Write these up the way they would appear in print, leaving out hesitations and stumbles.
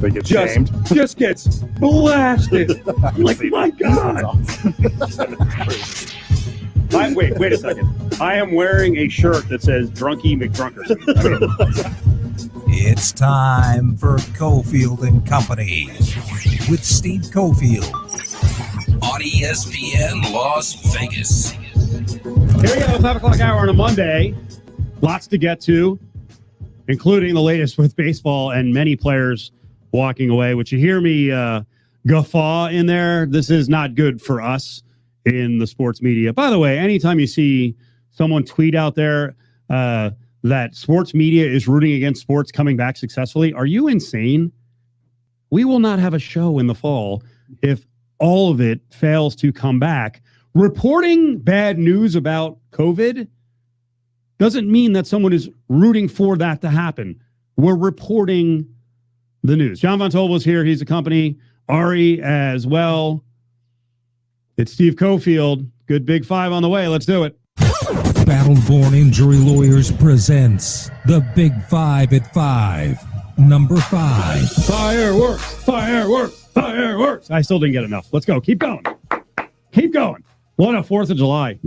They get shamed. Just gets blasted. I'm like, my God. Wait a second. I am wearing a shirt that says Drunky McDrunkerson. It's time for Cofield and Company with Steve Cofield on ESPN Las Vegas. Here we go, 5 o'clock hour on a Monday. Lots to get to, including the latest with baseball and many players walking away, which you hear me guffaw in there. This is not good for us in the sports media. By the way, anytime you see someone tweet out there that sports media is rooting against sports coming back successfully, are you insane? We will not have a show in the fall if all of it fails to come back. Reporting bad news about COVID doesn't mean that someone is rooting for that to happen. We're reporting the news. John Von Tobel is here. He's a company. Ari as well. It's Steve Cofield. Good Big Five on the way. Let's do it. Battle-Born Injury Lawyers presents the Big Five at 5. Number 5. Fireworks, fireworks, fireworks. I still didn't get enough. Let's go. Keep going. Keep going. What a 4th of July.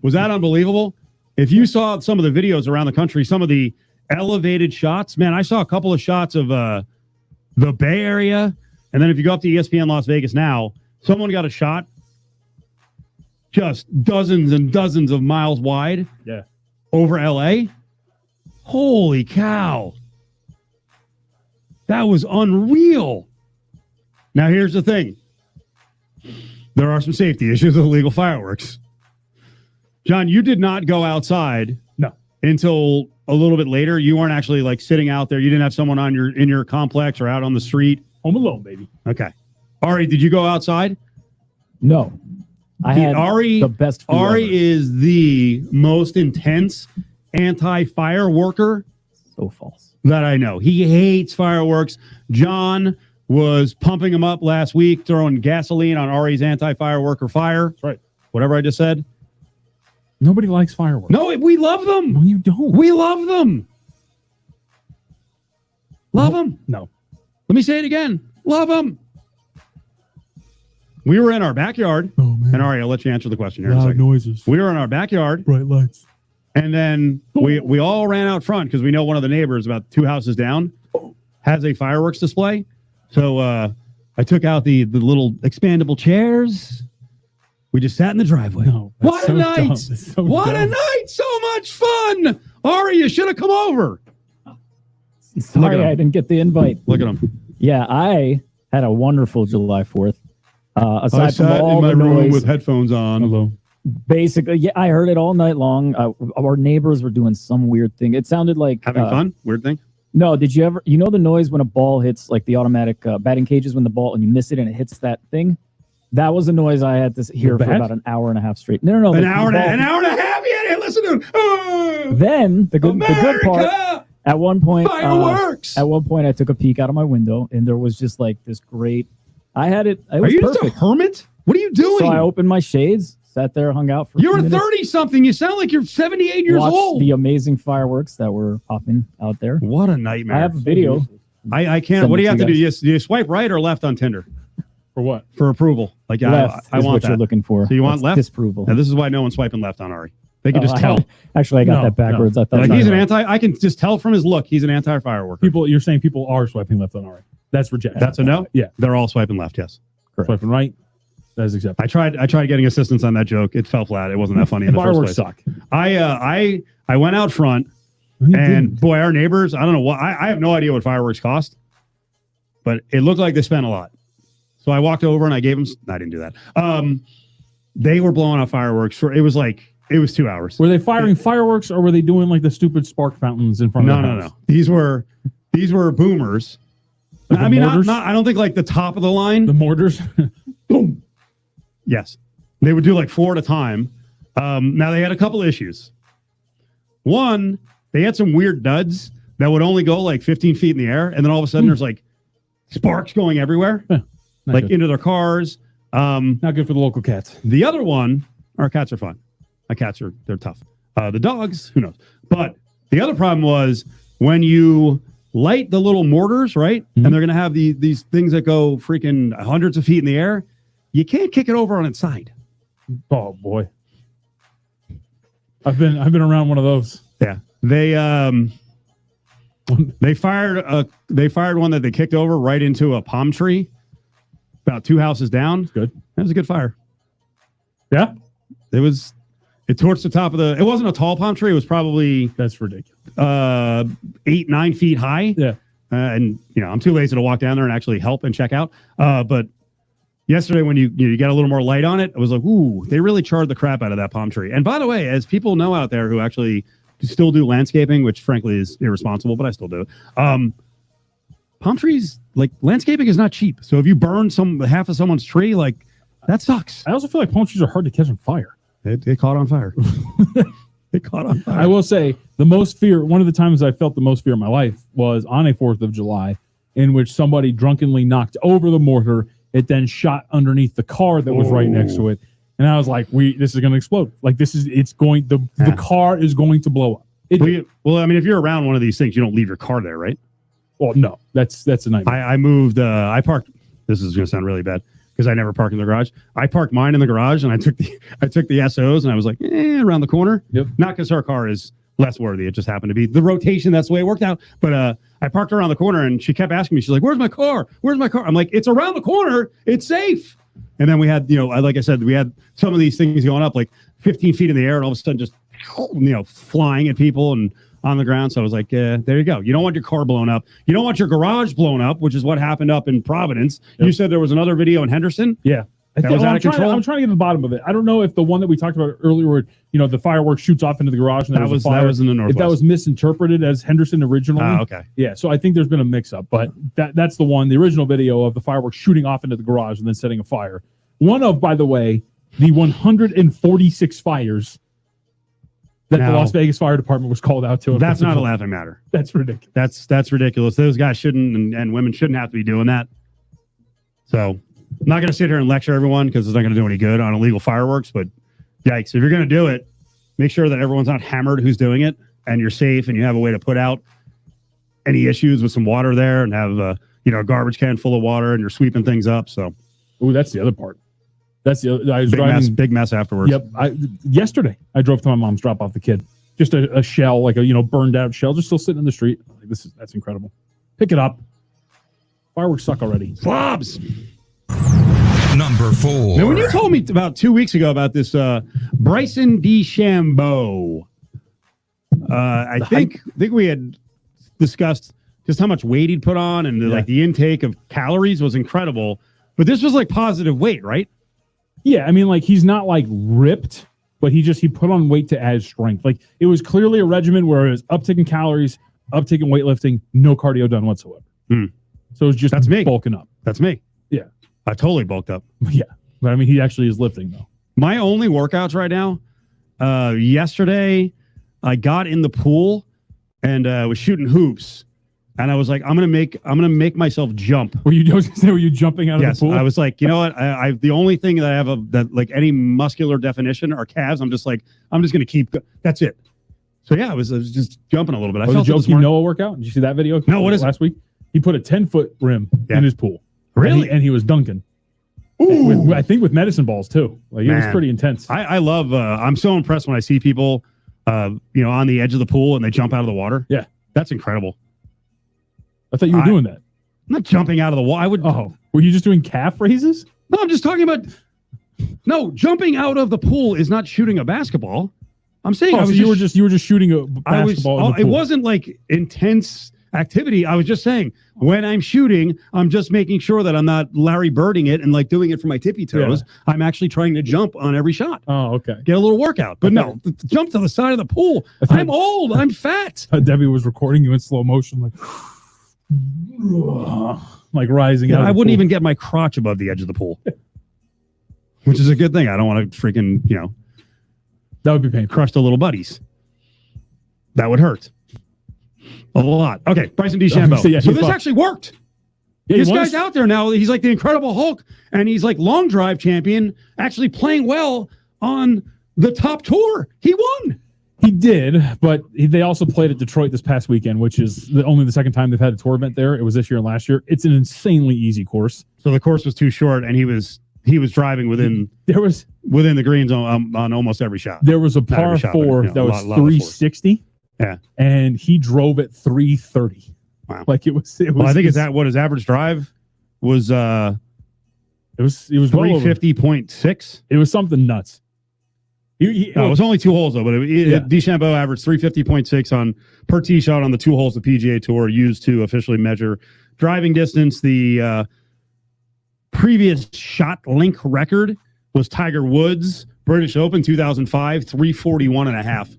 Was that unbelievable? If you saw some of the videos around the country, some of the elevated shots, man, I saw a couple of shots of the Bay Area. And then if you go up to ESPN Las Vegas now, someone got a shot just dozens and dozens of miles wide over LA. Holy cow. That was unreal. Now, here's the thing. There are some safety issues with illegal fireworks. John, you did not go outside until a little bit later. You weren't actually like sitting out there. You didn't have someone in your complex or out on the street. Home alone, baby. Okay. Ari, did you go outside? No. I had the best view Ari ever. is the most intense anti-fireworker So false. that I know. He hates fireworks. John was pumping him up last week, throwing gasoline on Ari's anti-fireworker fire. That's right. Whatever I just said. Nobody likes fireworks. No, we love them. No, you don't. We love them. Love them. No. Let me say it again. Love them. We were in our backyard. Oh, man. And Ari, I'll let you answer the question here in a Loud second. noises. We were in our backyard. Bright lights. And then we all ran out front because we know one of the neighbors about 2 houses down has a fireworks display. So I took out the little expandable chairs. We just sat in the driveway. No, what a night. What a night. So much fun. Ari, you should have come over. Sorry, I didn't get the invite. Look at him. Yeah, I had a wonderful July 4th. I Aside from sat all in my the room noise, with headphones on. Hello. basically, yeah, I heard it all night long. Our neighbors were doing some weird thing. It sounded like Having fun? Weird thing? No, did you ever? You know the noise when a ball hits like the automatic batting cages when the ball and you miss it and it hits that thing. That was a noise I had to hear for about an hour and a half straight. No. An hour and a half. Yeah, listen to him. Oh, then the good part. At one point, fireworks. At one point, I took a peek out of my window and there was just like this great. I had it. It was Are you perfect. just a hermit? What are you doing? So I opened my shades, sat there, hung out for. You're 30 30-something. You sound like you're 78 years watched old. the amazing fireworks that were popping out there. What a nightmare! I have a video. I can't. Send What do it you have to to do? you You swipe right or left on Tinder For what? for approval? Like Left I is want what that. you're looking for. So you want That's left? disapproval. Now, this is why no one's swiping left on Ari. They can just tell. Actually, I got No, that backwards. I thought Like it was he's an right. anti. I can just tell from his look. He's an anti-fireworker. You're saying people are swiping left on Ari. That's rejected. That's a no. Yeah. They're all swiping left. Yes. Swiping right. That is acceptable. I tried getting assistance on that joke. It fell flat. It wasn't that funny in the first Fireworks place. suck. I went out front, and boy, our neighbors. I don't know what. I have no idea what fireworks cost, but it looked like they spent a lot. So I walked over and I gave them. I didn't do that. They were blowing off fireworks for. It was 2 hours. Were they firing fireworks or were they doing like the stupid spark fountains in front of the house? No. These were boomers. Like I mean, mortars? not. I don't think like the top of the line. The mortars? Boom. Yes. They would do like 4 at a time. Now they had a couple issues. One, they had some weird duds that would only go like 15 feet in the air. And then all of a sudden there's like sparks going everywhere, like good. into their cars. Not good for the local cats. The other one, our cats are fun. Our cats they're tough. The dogs, who knows? But the other problem was when you light the little mortars, right? And they're going to have these things that go freaking hundreds of feet in the air. You can't kick it over on its side. Oh boy, I've been around one of those. Yeah, they fired one that they kicked over right into a palm tree, about 2 houses down. Good. That was a good fire. Yeah, it torched the top of it wasn't a tall palm tree. It was probably that's ridiculous. 8-9 feet high. Yeah, and I'm too lazy to walk down there and actually help and check out. But yesterday, when you get a little more light on it, I was like, ooh, they really charred the crap out of that palm tree. And by the way, as people know out there who actually still do landscaping, which frankly is irresponsible, but I still do it. Palm trees, like, landscaping is not cheap. So if you burn half of someone's tree, like, that sucks. I also feel like palm trees are hard to catch on fire. It caught on fire. It caught on fire. I will say one of the times I felt the most fear in my life was on a 4th of July, in which somebody drunkenly knocked over the mortar. It then shot underneath the car that was right next to it. And I was like, this is going to explode. Like, the car is going to blow up. Well, I mean, if you're around one of these things, you don't leave your car there, right? Well, no, that's a nightmare. I moved, I parked, this is going to sound really bad because I never park in the garage. I parked mine in the garage and I took the SOs and I was like, around the corner. Yep. Not because our car is less worthy. It just happened to be the rotation. That's the way it worked out. But I parked around the corner and she kept asking me, she's like, where's my car? Where's my car? I'm like, it's around the corner. It's safe. And then we had, like I said, we had some of these things going up like 15 feet in the air and all of a sudden just, flying at people and on the ground. So I was like, there you go. You don't want your car blown up. You don't want your garage blown up, which is what happened up in Providence. Yep. You said there was another video in Henderson. Yeah. That was out of control. I'm trying to get to the bottom of it. I don't know if the one that we talked about earlier, where the fireworks shoots off into the garage and that was in the Northwest. If that was misinterpreted as Henderson originally. Okay. Yeah. So I think there's been a mix-up, but that's the one, the original video of the fireworks shooting off into the garage and then setting a fire. One of, by the way, the 146 fires that the Las Vegas Fire Department was called out to. That's not a laughing matter. That's ridiculous. That's ridiculous. Those guys shouldn't and women shouldn't have to be doing that. So I'm not going to sit here and lecture everyone because it's not going to do any good on illegal fireworks. But yikes, if you're going to do it, make sure that everyone's not hammered who's doing it and you're safe and you have a way to put out any issues with some water there and have a garbage can full of water and you're sweeping things up. So, that's the other part. That's the other. I was big mess afterwards. Yep. Yesterday I drove to my mom's, drop off the kid. Just a shell, like a burned out shell, just still sitting in the street. Like, that's incredible. Pick it up. Fireworks suck already. Slobs. Number 4. Now, when you told me about 2 weeks ago about this Bryson DeChambeau, I think we had discussed just how much weight he'd put on and the intake of calories was incredible. But this was like positive weight, right? Yeah, I mean, like, he's not like ripped, but he put on weight to add strength. Like, it was clearly a regimen where it was uptaking calories, uptaking weightlifting, no cardio done whatsoever. So it was just bulking up. That's me. Yeah. I totally bulked up. Yeah. But I mean, he actually is lifting though. My only workouts right now, yesterday I got in the pool and was shooting hoops. And I was like, I'm gonna make myself jump. Were you jumping out of the pool? I was like, you know what? I the only thing that I have that like any muscular definition are calves. I'm just gonna keep. That's it. So yeah, I was just jumping a little bit. I felt the Joakim Noah workout. Did you see that video? No, what is last week? He put a 10-foot rim in his pool. Really? And he was dunking. I think with medicine balls too. Like, it was pretty intense. I love. I'm so impressed when I see people, on the edge of the pool and they jump out of the water. Yeah, that's incredible. I thought you were doing that. I'm not jumping out of the wall. I would. Oh, were you just doing calf raises? No, I'm just talking about. No, jumping out of the pool is not shooting a basketball. I'm saying you were just shooting a basketball. In the pool. It wasn't like intense activity. I was just saying when I'm shooting, I'm just making sure that I'm not Larry Birding it and like doing it for my tippy toes. Yeah. I'm actually trying to jump on every shot. Oh, okay. Get a little workout. But no, jump to the side of the pool. I'm old. I'm fat. Debbie was recording you in slow motion, like rising out. I wouldn't even get my crotch above the edge of the pool, which is a good thing. I don't want to freaking, that would be painful. Crush the little buddies. That would hurt a lot. Okay, Bryson DeChambeau. So this actually worked. Yeah, this guy's out there now. He's like the Incredible Hulk, and he's like long drive champion, actually playing well on the top tour. He won. He did, but they also played at Detroit this past weekend, which is only the second time they've had a tour event there. It was this year and last year. It's an insanely easy course. So the course was too short, and he was driving within the greens on almost every shot. There was a par four that was 360. Yeah, and he drove at 330. Wow, like it was. Well, I think it's that what his average drive was. It was 350.6. It was something nuts. It was only 2 holes though, but DeChambeau averaged 350.6 on per tee shot on the 2 holes the PGA Tour used to officially measure driving distance. The previous shot link record was Tiger Woods, British Open 2005, 341.5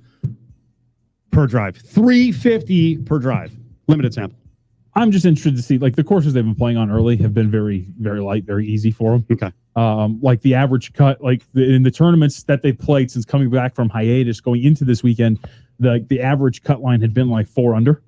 per drive. 350 per drive. Limited sample. I'm just interested to see, like, the courses they've been playing on early have been very, very light, very easy for them. Okay. Like the average cut, like in the tournaments that they played since coming back from hiatus going into this weekend, the average cut line had been like 4 under.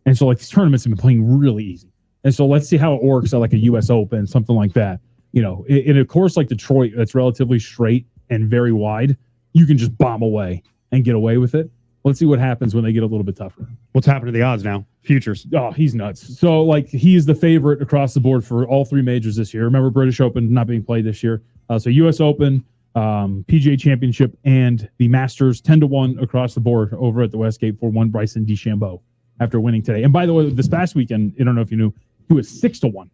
And so like these tournaments have been playing really easy. And so let's see how it works at like a US Open, something like that. You know, in a course like Detroit that's relatively straight and very wide, you can just bomb away and get away with it. Let's see what happens when they get a little bit tougher. What's happened to the odds now? Futures. Oh, he's nuts. So, like, he is the favorite across the board for all 3 majors this year. Remember, British Open not being played this year. So, U.S. Open, PGA Championship, and the Masters 10-1 across the board over at the Westgate for one Bryson DeChambeau after winning today. And by the way, this past weekend, I don't know if you knew, he was 6-1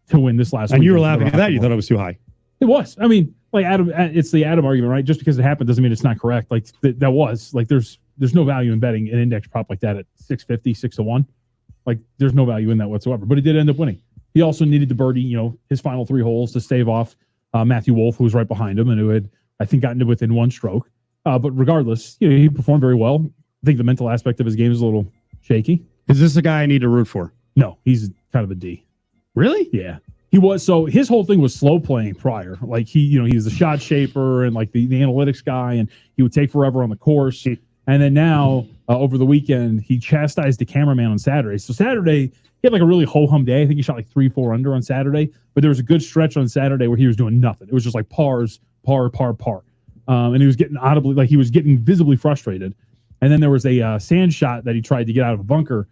to win this last weekend. And you were laughing at that. You thought it was too high. It was. I mean, like Adam, it's the Adam argument, right? Just because it happened doesn't mean it's not correct. Like that was like there's no value in betting an index prop like that at 650, 6-1. Like there's no value in that whatsoever. But he did end up winning. He also needed to birdie, his final 3 holes to stave off Matthew Wolff, who was right behind him and who had, I think, gotten to within 1 stroke. But regardless, he performed very well. I think the mental aspect of his game is a little shaky. Is this a guy I need to root for? No, he's kind of a D. Really? Yeah. He was. So his whole thing was slow playing prior. Like he was the shot shaper and like the analytics guy, and he would take forever on the course. And then now over the weekend, he chastised the cameraman on Saturday. So Saturday, he had like a really ho-hum day. I think he shot like 3-4 under on Saturday, but there was a good stretch on Saturday where he was doing nothing. It was just like pars, par. And he was getting audibly, like he was getting visibly frustrated. And then there was a sand shot that he tried to get out of a bunker,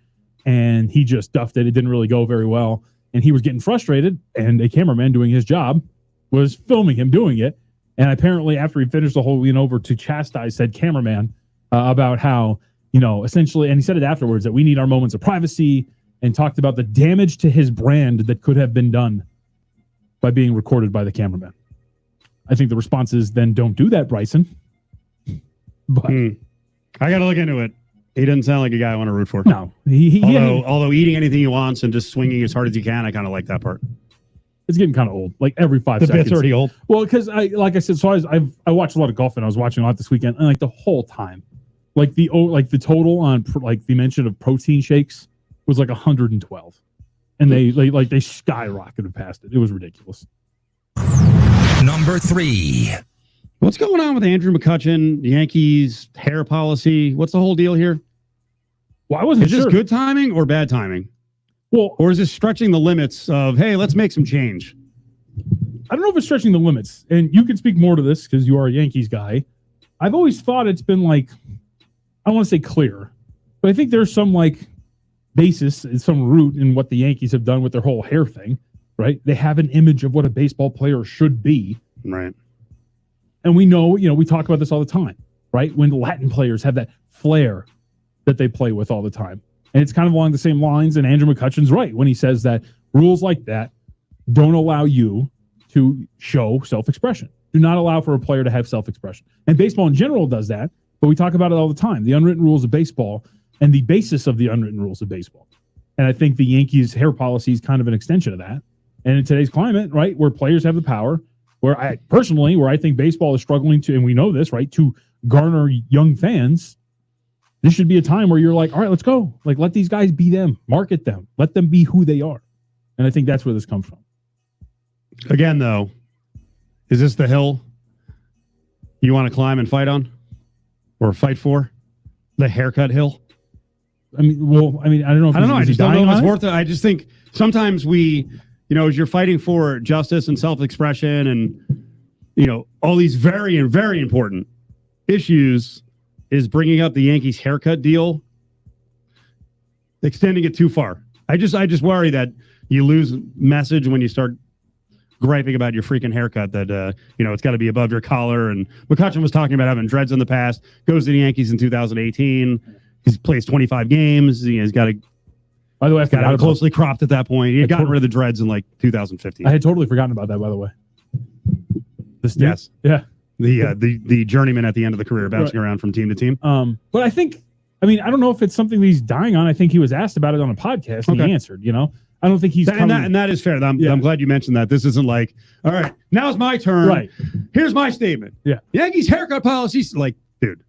and he just duffed it. It didn't really go very well. And he was getting frustrated, and a cameraman doing his job was filming him doing it. And apparently after he finished the hole, leaned over to chastise said cameraman about how, essentially, and he said it afterwards, that we need our moments of privacy, and talked about the damage to his brand that could have been done by being recorded by the cameraman. I think the response is, then don't do that, Bryson. But I got to look into it. He doesn't sound like a guy I want to root for. No. Although eating anything he wants and just swinging as hard as he can, I kind of like that part. It's getting kind of old. Like every 5 seconds. The bit's already old. Well, because I said, so I watched a lot of golf, and I was watching a lot this weekend, and like the whole time, like the total on like the mention of protein shakes was like 112, and they skyrocketed past it. It was ridiculous. Number 3. What's going on with Andrew McCutchen, Yankees hair policy? What's the whole deal here? Well, I wasn't sure. Is this good timing or bad timing? Well, or is this stretching the limits of, hey, let's make some change? I don't know if it's stretching the limits, and you can speak more to this because you are a Yankees guy. I've always thought it's been like, I don't want to say clear, but I think there's some like basis and some root in what the Yankees have done with their whole hair thing, right? They have an image of what a baseball player should be. Right. And we know, we talk about this all the time, right? When Latin players have that flair that they play with all the time. And it's kind of along the same lines. And Andrew McCutchen's right when he says that rules like that don't allow you to show self-expression. Do not allow for a player to have self-expression. And baseball in general does that, but we talk about it all the time. The unwritten rules of baseball and the basis of the unwritten rules of baseball. And I think the Yankees' hair policy is kind of an extension of that. And in today's climate, right, where players have the power, where I think baseball is struggling to, and we know this, right, to garner young fans, this should be a time where you're like, all right, let's go. Like, let these guys be them. Market them. Let them be who they are. And I think that's where this comes from. Again, though, is this the hill you want to climb and fight on? Or fight for? The haircut hill? I don't know. I just don't know if it's worth it. I just think sometimes we, as you're fighting for justice and self-expression and, all these very, very important issues, is bringing up the Yankees haircut deal, extending it too far. I just worry that you lose message when you start griping about your freaking haircut that, it's got to be above your collar. And McCutcheon was talking about having dreads in the past, goes to the Yankees in 2018. He plays 25 games. He's got to, by the way, got out closely cropped at that point. He had gotten rid of the dreads in like 2015. I had totally forgotten about that, by the way. Yes. Yeah. The journeyman at the end of the career, bouncing around from team to team. But I don't know if it's something that he's dying on. I think he was asked about it on a podcast and he answered, I don't think he's and that is fair. I'm glad you mentioned that. This isn't like, all right, now's my turn. Right. Here's my statement. Yeah. Yankees haircut policies. Like, dude,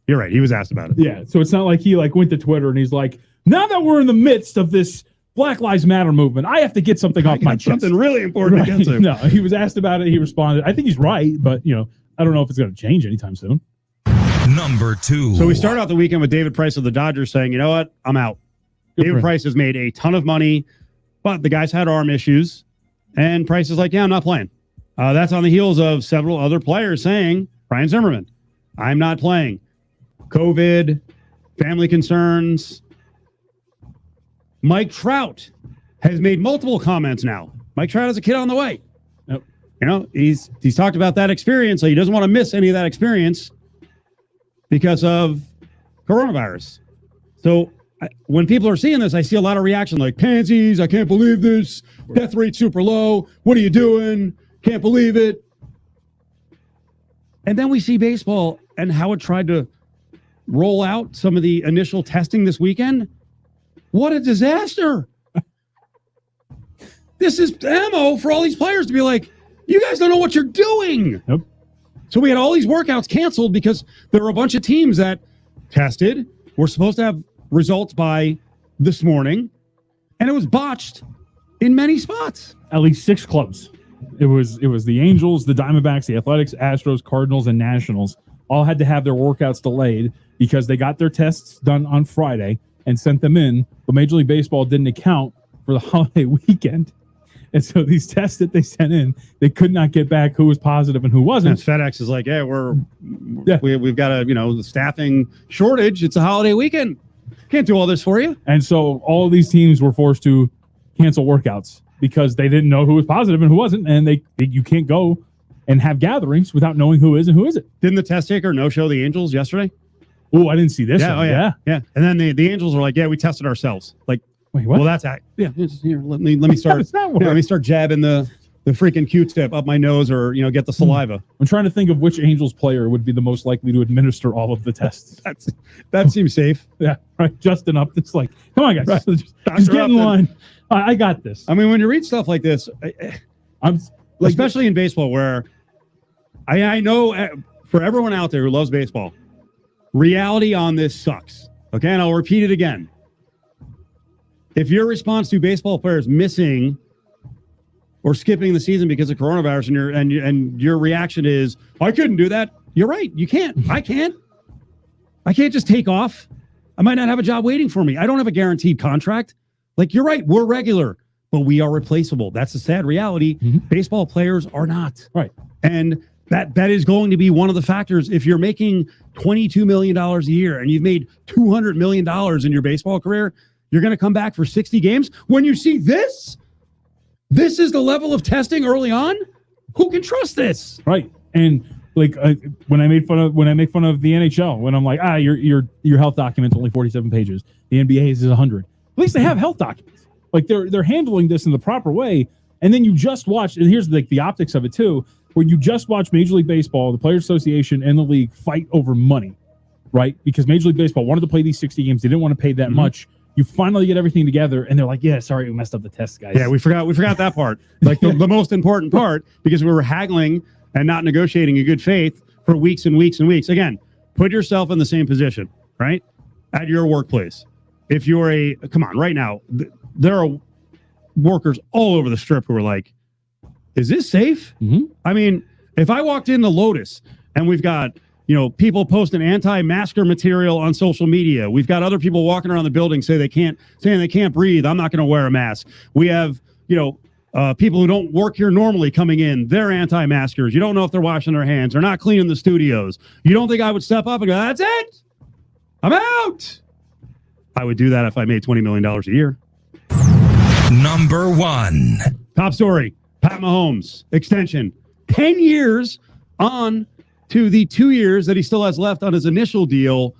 you're right. He was asked about it. Yeah. So it's not like he went to Twitter and he's like, now that we're in the midst of this Black Lives Matter movement, I have to get something off my chest. Something really important against him. No, he was asked about it. He responded. I think he's right, but I don't know if it's going to change anytime soon. Number 2. So we start out the weekend with David Price of the Dodgers saying, you know what? I'm out. David Price has made a ton of money, but the guy's had arm issues. And Price is like, yeah, I'm not playing. That's on the heels of several other players saying, Brian Zimmerman, I'm not playing. COVID, family concerns. Mike Trout has made multiple comments now. Mike Trout has a kid on the way. Yep. He's talked about that experience, so he doesn't want to miss any of that experience because of coronavirus. So when people are seeing this, I see a lot of reaction like, pansies, I can't believe this. Death rate super low. What are you doing? Can't believe it. And then we see baseball and how it tried to roll out some of the initial testing this weekend. What a disaster. This is ammo for all these players to be like, you guys don't know what you're doing. Yep. So we had all these workouts canceled because there were a bunch of teams that tested, were supposed to have results by this morning, and it was botched in many spots. At least 6 clubs. It was the Angels, the Diamondbacks, the Athletics, Astros, Cardinals, and Nationals all had to have their workouts delayed because they got their tests done on Friday and sent them in, but Major League Baseball didn't account for the holiday weekend. And so these tests that they sent in, they could not get back who was positive and who wasn't. And FedEx is like, we've got the staffing shortage. It's a holiday weekend. Can't do all this for you. And so all of these teams were forced to cancel workouts because they didn't know who was positive and who wasn't. And you can't go and have gatherings without knowing who is and who isn't. Didn't the test taker no-show the Angels yesterday? Oh, I didn't see this. Yeah, yeah. And then the Angels were like, yeah, we tested ourselves. Like, wait, what? Well, that's here. Let me start. Let me start jabbing the freaking Q-tip up my nose, or get the saliva. I'm trying to think of which Angels player would be the most likely to administer all of the tests. That seems safe. Yeah, right. Justin up. It's like, come on, guys, right. just get in line. I got this. I mean, when you read stuff like this, especially in baseball, where I know for everyone out there who loves baseball, reality on this sucks. Okay, and I'll repeat it again. If your response to baseball players missing or skipping the season because of coronavirus and your reaction is, I couldn't do that, you're right. You can't. I can't just take off. I might not have a job waiting for me. I don't have a guaranteed contract. Like, you're right. We're regular, but we are replaceable. That's a sad reality. Mm-hmm. Baseball players are not. Right. And that is going to be one of the factors. If you're making $22 million a year and you've made $200 million in your baseball career, you're going to come back for 60 games. When you see this is the level of testing early on. Who can trust this? Right. And like when I make fun of the NHL, when I'm like, your health document's only 47 pages. The NBA's is 100. At least they have health documents. Like they're handling this in the proper way. And then you just watch, and here's the optics of it too, when you just watch Major League Baseball, the Players Association, and the league fight over money, right? Because Major League Baseball wanted to play these 60 games. They didn't want to pay that much. You finally get everything together, and they're like, yeah, sorry, we messed up the test, guys. Yeah, we forgot that part. Like the most important part, because we were haggling and not negotiating in good faith for weeks and weeks and weeks. Again, put yourself in the same position, right? At your workplace. If you're come on, right now, there are workers all over the strip who are like, is this safe? Mm-hmm. I mean, if I walked into Lotus and we've got, people posting anti-masker material on social media. We've got other people walking around the building saying they can't breathe. I'm not going to wear a mask. We have, People who don't work here normally coming in, they're anti-maskers. You don't know if they're washing their hands. They're not cleaning the studios. You don't think I would step up and go, that's it? I'm out. I would do that if I made $20 million a year. Number 1. Top story, Pat Mahomes, extension. 10 years on to the 2 years that he still has left on his initial deal.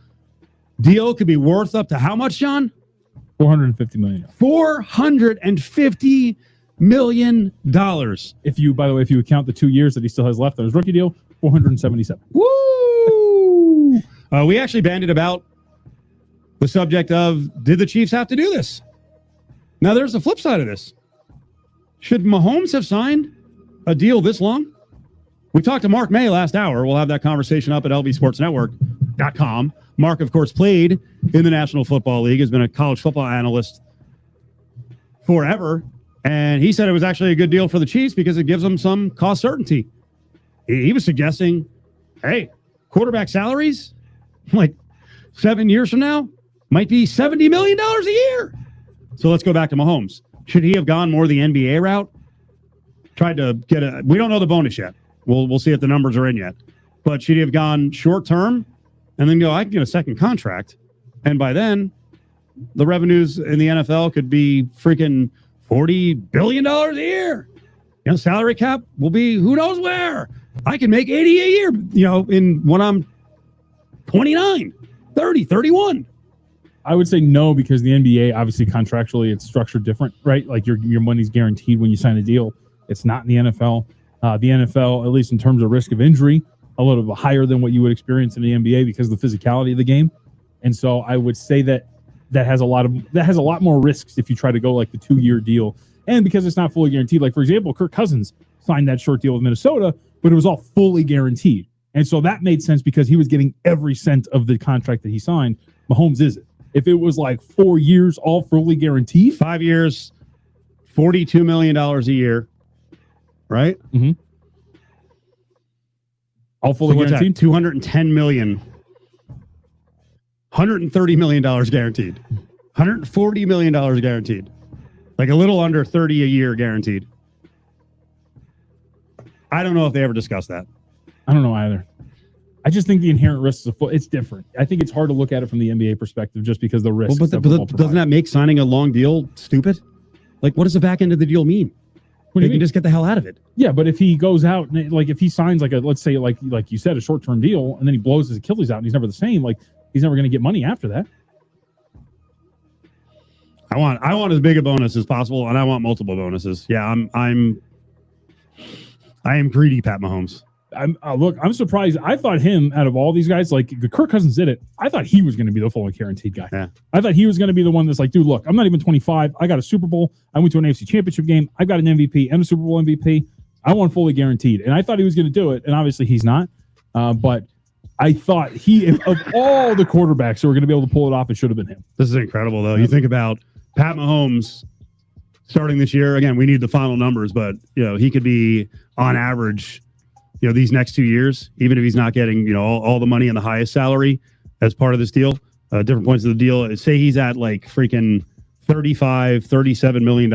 Deal could be worth up to how much, John? $450 million. $450 million. If you, by the way, if you account the 2 years that he still has left on his rookie deal, 477. Woo! We actually banded about the subject of, did the Chiefs have to do this? Now, there's the flip side of this. Should Mahomes have signed a deal this long? We talked to Mark May last hour. We'll have that conversation up at lvsportsnetwork.com. Mark, of course, played in the National Football League, has been a college football analyst forever. And he said it was actually a good deal for the Chiefs because it gives them some cost certainty. He was suggesting, hey, quarterback salaries, like 7 years from now, might be $70 million a year. So let's go back to Mahomes. Should he have gone more the NBA route? Tried to get a, we don't know the bonus yet. We'll see if the numbers are in yet. But should he have gone short term and then go, I can get a second contract? And by then, the revenues in the NFL could be freaking $40 billion a year. You know, salary cap will be who knows where. I can make 80 a year, you know, when I'm 29, 30, 31. I would say no, because the NBA, obviously contractually, it's structured different, right? Like your money's guaranteed when you sign a deal. It's not in the NFL. The NFL, at least in terms of risk of injury, a little bit higher than what you would experience in the NBA because of the physicality of the game. And so I would say that has a lot more risks if you try to go like the 2-year deal. And because it's not fully guaranteed, like for example, Kirk Cousins signed that short deal with Minnesota, but it was all fully guaranteed. And so that made sense because he was getting every cent of the contract that he signed. Mahomes isn't. If it was like 4 years, all fully guaranteed. 5 years, $42 million a year, right? Mm-hmm. All fully guaranteed? $210 million. $130 million guaranteed. $140 million guaranteed. Like a little under 30 a year guaranteed. I don't know if they ever discussed that. I don't know either. I just think the inherent risks of it's different. I think it's hard to look at it from the NBA perspective just because the risks. But doesn't that make signing a long deal stupid? Like, what does the back end of the deal mean? They can just get the hell out of it. Yeah, but if he goes out, like if he signs like let's say like you said, a short-term deal, and then he blows his Achilles out and he's never the same, like he's never going to get money after that. I want as big a bonus as possible, and I want multiple bonuses. Yeah, I am greedy, Pat Mahomes. I'm surprised. I thought him out of all these guys, like Kirk Cousins did it. I thought he was going to be the fully guaranteed guy. Yeah. I thought he was going to be the one that's like, dude, look, I'm not even 25. I got a Super Bowl. I went to an AFC Championship game. I've got an MVP and a Super Bowl MVP. I want fully guaranteed. And I thought he was going to do it. And obviously he's not. But I thought of all the quarterbacks who were going to be able to pull it off, it should have been him. This is incredible, though. You think about Pat Mahomes starting this year. Again, we need the final numbers, but he could be on average, these next 2 years, even if he's not getting, all the money and the highest salary as part of this deal, different points of the deal. Say he's at like freaking $37 million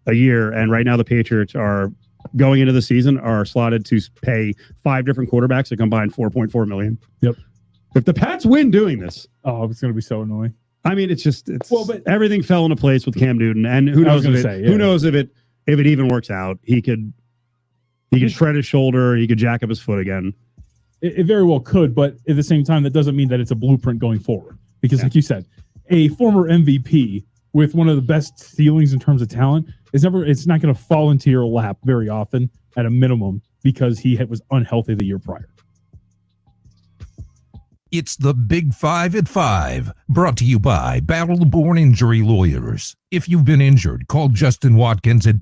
a year. And right now the Patriots are going into the season are slotted to pay 5 different quarterbacks a combined $4.4 million. Yep. If the Pats win doing this, it's going to be so annoying. I mean, but everything fell into place with Cam Newton, and who knows if it even works out. He could shred his shoulder. He could jack up his foot again. It very well could, but at the same time, that doesn't mean that it's a blueprint going forward. Because like you said, a former MVP with one of the best ceilings in terms of talent it's not going to fall into your lap very often at a minimum because he was unhealthy the year prior. It's the Big 5 at 5, brought to you by Battle-Born Injury Lawyers. If you've been injured, call Justin Watkins at